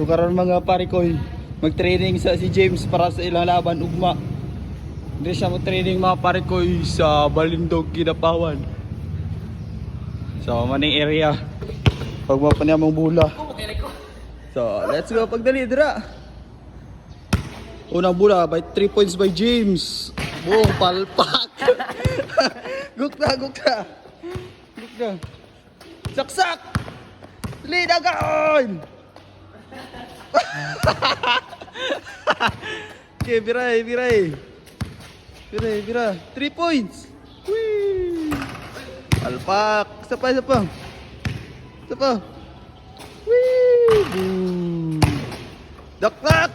So karon mga pare ko, mag-training sa si James para sa ilang laban ugma. Hindi siya mag-training mga pare ko sa Balindog, Kinapawan. So maning area. Pag pa niya mong bula. So let's go pagdali dira. Unang bula by 3 points by James. Boom, palpak. Gukta. Gukta. Saksak. Lidagon. Okay, biray. Bira. 3 points. Whee! Alpak. Isa pa. Whee! Boom. Daktak.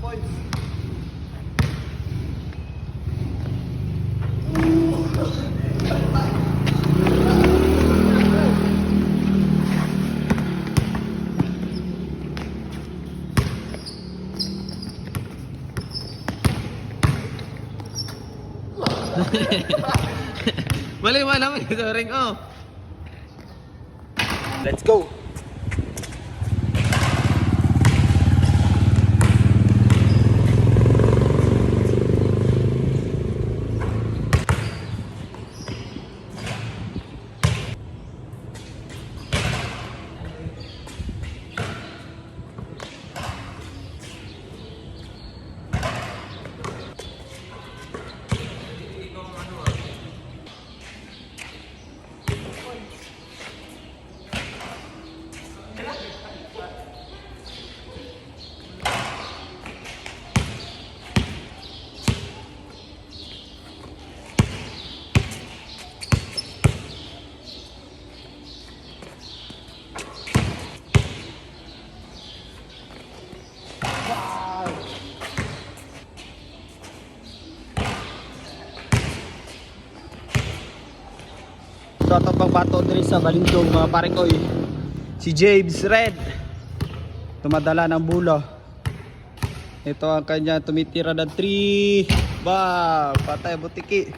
Points. Mali mo naman ito ring oh. Let's go. So ito pang bato diri sa Balindog mga pare ko, si James Red tumadala ng bula. Ito ang kanya tumitira ng 3. Ba, patay butiki.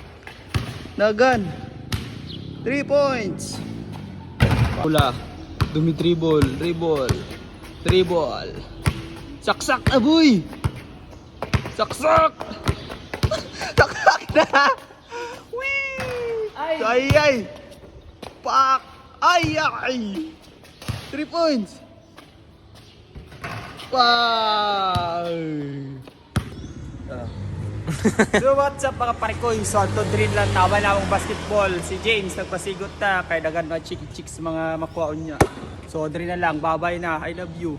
Nagan. 3 points. Bula. Dumi dribble. Saksak aboy. Saksak na. Wee! Ay! Pak! Ay! 3 points! Pak! So what's up mga parikoy? So ato din lang tawa na akong basketball. Si James nagpasigot na kay dagan mga chicks mga makuhaon niya. So din na lang, babay na. I love you.